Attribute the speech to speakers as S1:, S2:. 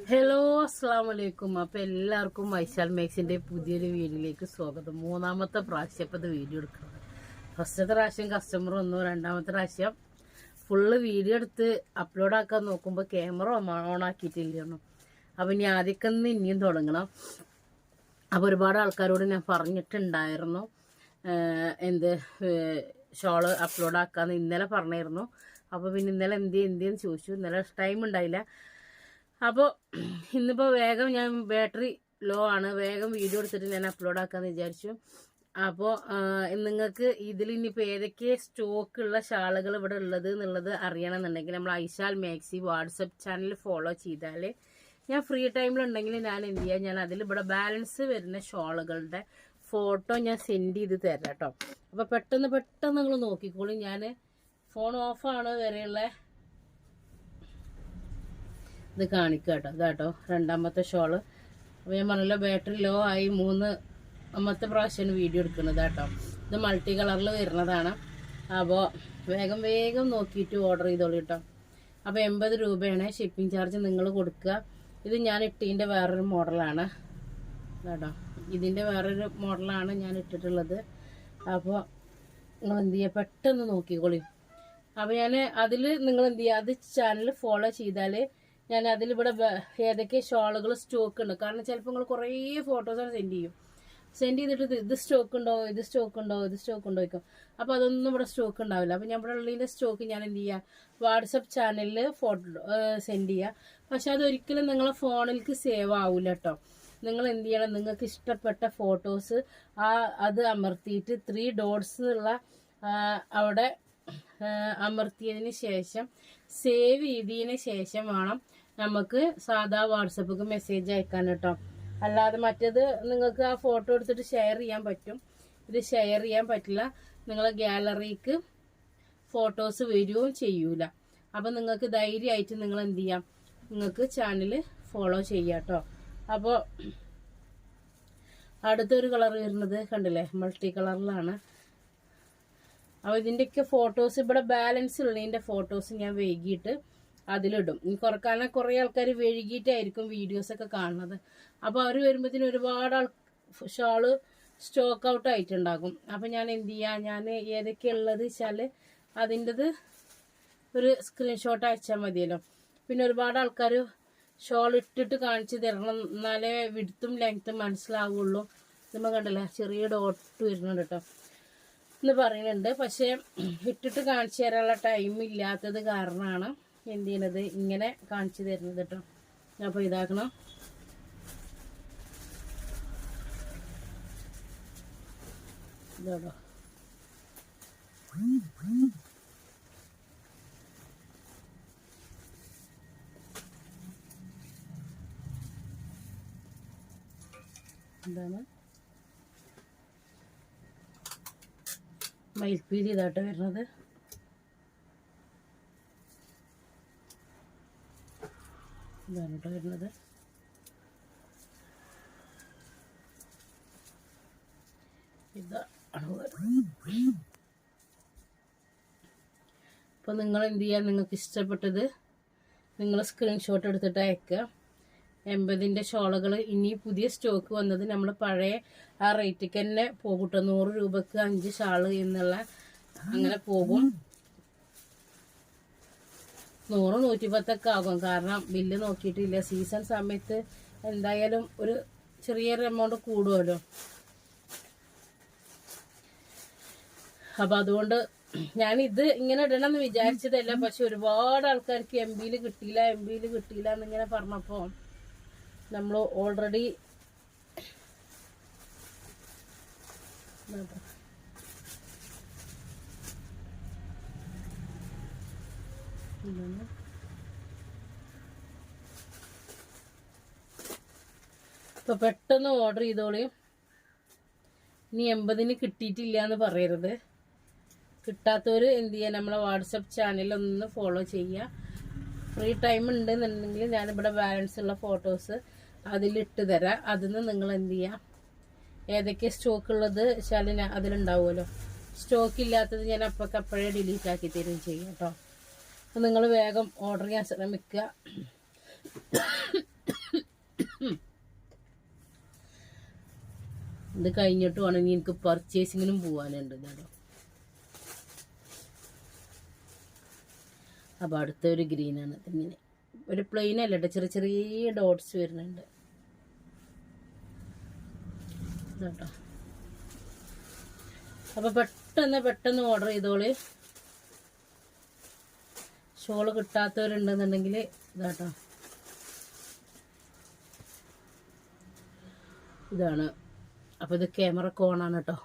S1: Hello അസ്സാം വലൈക്കും. അപ്പൊ എല്ലാവർക്കും വൈശാൽ മേക്സിന്റെ പുതിയൊരു വീഡിയോയിലേക്ക് സ്വാഗതം. മൂന്നാമത്തെ പ്രാവശ്യം ഇപ്പൊ ഇത് വീഡിയോ എടുക്കുന്നത്. ഫസ്റ്റത്തെ പ്രാവശ്യം കസ്റ്റമർ വന്നു, രണ്ടാമത്തെ പ്രാവശ്യം ഫുള്ള് വീഡിയോ എടുത്ത് അപ്ലോഡ് ആക്കാൻ നോക്കുമ്പോൾ ക്യാമറ ഓൺ ആക്കിയിട്ടില്ലന്നു. അപ്പൊ ഇനി ആദ്യമൊക്കെ ഇനിയും തുടങ്ങണം. അപ്പൊ ഒരുപാട് ആൾക്കാരോട് ഞാൻ പറഞ്ഞിട്ടുണ്ടായിരുന്നു ഷോള് അപ്ലോഡ് ആക്കാന്ന് ഇന്നലെ പറഞ്ഞിരുന്നു. അപ്പൊ പിന്നെ ഇന്നലെ എന്തെന്ന് ചോദിച്ചു. ഇന്നലെ ടൈം ഉണ്ടായില്ല. അപ്പോൾ ഇന്നിപ്പോൾ വേഗം ഞാൻ ബാറ്ററി ലോ ആണ്, വേഗം വീഡിയോ എടുത്തിട്ട് ഞാൻ അപ്ലോഡ് ആക്കാമെന്ന് വിചാരിച്ചു. അപ്പോൾ നിങ്ങൾക്ക് ഇതിൽ ഇനിയിപ്പോൾ ഏതൊക്കെ സ്റ്റോക്കുള്ള ഷാളുകൾ ഇവിടെ ഉള്ളത് എന്നുള്ളത് അറിയണമെന്നുണ്ടെങ്കിൽ നമ്മൾ ഐശാൽ മാക്സി വാട്സപ്പ് ചാനൽ ഫോളോ ചെയ്താൽ ഞാൻ ഫ്രീ ടൈമിലുണ്ടെങ്കിൽ ഞാൻ എന്ത് ചെയ്യാം, ഞാൻ അതിൽ ഇവിടെ ബാലൻസ് വരുന്ന ഷോളുകളുടെ ഫോട്ടോ ഞാൻ സെൻഡ് ചെയ്ത് തരാം കേട്ടോ. അപ്പോൾ പെട്ടെന്ന് നിങ്ങൾ നോക്കിക്കോളൂ. ഞാൻ ഫോൺ ഓഫാണ് വരെയുള്ള ഇത് കാണിക്കുക കേട്ടോ. ഇതാട്ടോ രണ്ടാമത്തെ ഷോള്. അപ്പോൾ ഞാൻ പറഞ്ഞല്ലോ ബാറ്ററി ലോ ആയി മൂന്നാമത്തെ പ്രാവശ്യമാണ് വീഡിയോ എടുക്കുന്നത് കേട്ടോ. ഇത് മൾട്ടി കളറിൽ വരുന്നതാണ്. അപ്പോൾ വേഗം നോക്കിയിട്ട് ഓർഡർ ചെയ്തോളൂ കേട്ടോ. അപ്പോൾ 80 രൂപയാണ് ഷിപ്പിംഗ് ചാർജ് നിങ്ങൾ കൊടുക്കുക. ഇത് ഞാൻ ഇട്ടതിൻ്റെ വേറൊരു മോഡലാണ് കേട്ടോ. ഇതിൻ്റെ വേറൊരു മോഡലാണ് ഞാൻ ഇട്ടിട്ടുള്ളത്. അപ്പോൾ നിങ്ങൾ എന്ത് ചെയ്യുക, പെട്ടെന്ന് നോക്കിക്കോളൂ. അപ്പോൾ ഞാൻ അതിൽ നിങ്ങൾ എന്ത് ചെയ്യുക, അത് ചാനൽ ഫോളോ ചെയ്താൽ ഞാൻ അതിലിവിടെ ഏതൊക്കെ ഷോളുകൾ സ്റ്റോക്ക് ഉണ്ട്. കാരണം ചിലപ്പോൾ നിങ്ങൾ കുറേ ഫോട്ടോസാണ് സെൻഡ് ചെയ്തിട്ട് ഇത് സ്റ്റോക്ക് ഉണ്ടോ വയ്ക്കും. അപ്പോൾ അതൊന്നും ഇവിടെ സ്റ്റോക്ക് ഉണ്ടാവില്ല. അപ്പോൾ ഞാൻ ഇവിടെ ഉള്ളതിൻ്റെ സ്റ്റോക്ക് ഞാൻ എന്ത് ചെയ്യുക, വാട്സപ്പ് ചാനലിൽ ഫോട്ടോ സെൻഡ് ചെയ്യുക. പക്ഷെ അതൊരിക്കലും നിങ്ങളെ ഫോണിലേക്ക് സേവ് ആവില്ല കേട്ടോ. നിങ്ങൾ എന്ത് ചെയ്യണം, നിങ്ങൾക്ക് ഇഷ്ടപ്പെട്ട ഫോട്ടോസ് അത് അമർത്തിയിട്ട് 3 ഡോട്ട്സ് എന്നുള്ള അവിടെ അമർത്തിയതിന് ശേഷം സേവ് ചെയ്തതിന് ശേഷം വേണം നമുക്ക് സാധാ വാട്സപ്പിക്ക് മെസ്സേജ് അയക്കാൻ കേട്ടോ. അല്ലാതെ മറ്റേത് നിങ്ങൾക്ക് ആ ഫോട്ടോ എടുത്തിട്ട് ഷെയർ ചെയ്യാൻ പറ്റും, ഇത് ഷെയർ ചെയ്യാൻ പറ്റില്ല. നിങ്ങളെ ഗാലറിക്ക് ഫോട്ടോസ് വരികയും ചെയ്യൂല. അപ്പം നിങ്ങൾക്ക് ധൈര്യമായിട്ട് നിങ്ങൾ എന്ത് ചെയ്യാം, നിങ്ങൾക്ക് ചാനൽ ഫോളോ ചെയ്യാം കേട്ടോ. അപ്പോൾ അടുത്തൊരു കളർ വരുന്നത് കണ്ടില്ലേ, മൾട്ടി കളറിലാണ്. അപ്പോൾ ഇതിൻ്റെയൊക്കെ ഫോട്ടോസ് ഇവിടെ ബാലൻസ് ഉള്ളതിൻ്റെ ഫോട്ടോസ് ഞാൻ വൈകിട്ട് അതിലിടും. കാരണം കുറേ ആൾക്കാർ വൈകിട്ടായിരിക്കും വീഡിയോസൊക്കെ കാണുന്നത്. അപ്പോൾ അവർ വരുമ്പോഴത്തേനും ഒരുപാട് ഷോള് സ്റ്റോക്ക് ഔട്ട് ആയിട്ടുണ്ടാകും. അപ്പം ഞാൻ എന്ത് ചെയ്യാം, ഞാൻ ഏതൊക്കെയുള്ളത് വെച്ചാൽ അതിൻ്റെത് ഒരു സ്ക്രീൻഷോട്ട് അയച്ചാൽ മതിയല്ലോ. പിന്നെ ഒരുപാട് ആൾക്കാർ ഷോൾ ഇട്ടിട്ട് കാണിച്ച് തരണം, എന്നാലേ വിഡ്ത്തും ലെങ്ത്തും മനസ്സിലാവുള്ളൂ. നമ്മൾ കണ്ടല്ലേ ചെറിയ ഡോട്ട് വരുന്നുണ്ട് കേട്ടോ എന്ന് പറയുന്നുണ്ട്. പക്ഷേ ഇട്ടിട്ട് കാണിച്ചു തരാനുള്ള ടൈം ഇല്ലാത്തത് കാരണമാണ് എന്ത് ചെയ്യണത്, ഇങ്ങനെ കാണിച്ചു തരുന്നത് കേട്ടോ. അപ്പോൾ ഇതാക്കണം. ഇതാണോ എന്താണ് മയിൽപ്പീലി ഇതാട്ടോ വരുന്നത്. ഇതാണ് കേട്ടോ വരുന്നത്. അപ്പോൾ നിങ്ങൾ എന്ത് ചെയ്യുക, നിങ്ങൾക്ക് ഇഷ്ടപ്പെട്ടത് നിങ്ങൾ സ്ക്രീൻഷോട്ട് എടുത്തിട്ട് അയക്കുക. 80ൻ്റെ ഷോളുകൾ ഇനി പുതിയ സ്റ്റോക്ക് വന്നത് നമ്മൾ പഴയ ആ റേറ്റിക്ക് തന്നെ പോകും കേട്ടോ. 100 രൂപക്ക് 5 ഷാള് എന്നുള്ള അങ്ങനെ പോകും. 100-110 ആകും. കാരണം ബില്ല് നോക്കിയിട്ടില്ല. സീസൺ സമയത്ത് എന്തായാലും ഒരു ചെറിയൊരു എമൗണ്ട് കൂടുമല്ലോ. അപ്പം അതുകൊണ്ട് ഞാനിത് ഇങ്ങനെ ഇടണം എന്ന് വിചാരിച്ചതല്ല. പക്ഷെ ഒരുപാട് ആൾക്കാർക്ക് എംബിയിൽ കിട്ടിയില്ല എന്നിങ്ങനെ പറഞ്ഞപ്പോൾ നമ്മൾ ഓൾറെഡി ഇപ്പൊ പെട്ടെന്ന് ഓർഡർ ചെയ്തോളി. ഇനി 80ന് കിട്ടിയിട്ടില്ല എന്ന് പറയരുത്. കിട്ടാത്തവർ എന്ത് ചെയ്യുക, നമ്മളെ വാട്സപ്പ് ചാനലൊന്ന് ഫോളോ ചെയ്യുക. ഫ്രീ ടൈം ഉണ്ടെന്നുണ്ടെങ്കിൽ ഞാനിവിടെ ബാലൻസ് ഉള്ള ഫോട്ടോസ് അതിലിട്ട് തരാം. അതിന് നിങ്ങൾ എന്ത് ചെയ്യുക, ഏതൊക്കെ സ്റ്റോക്ക് ഉള്ളത് വെച്ചാൽ അതിലുണ്ടാവുമല്ലോ. സ്റ്റോക്ക് ഇല്ലാത്തത് ഞാൻ അപ്പോഴേ ഡിലീറ്റ് ആക്കി തരുകയും ചെയ്യും കേട്ടോ. അപ്പം നിങ്ങൾ വേഗം ഓർഡർ ചെയ്യാൻ ശ്രമിക്കുക. ഇത് കഴിഞ്ഞിട്ട് വേണമെങ്കിൽ എനിക്ക് പർച്ചേസിങ്ങിനും പോകാനുണ്ട് കേട്ടോ. അപ്പോൾ അടുത്ത ഒരു ഗ്രീനാണ്. ഇങ്ങനെ ഒരു പ്ലെയിൻ അല്ല കേട്ടോ, ചെറിയ ചെറിയ ഡോട്ട്സ് വരുന്നുണ്ട് കേട്ടോ. അപ്പോൾ പെട്ടെന്ന് ഓർഡർ ചെയ്തോളി. ഷോള് കിട്ടാത്തവരുണ്ടെന്നുണ്ടെങ്കിൽ ഇതാട്ടോ, ഇതാണ്. അപ്പോൾ ഇത് ക്യാമറ കോണാണ് കേട്ടോ.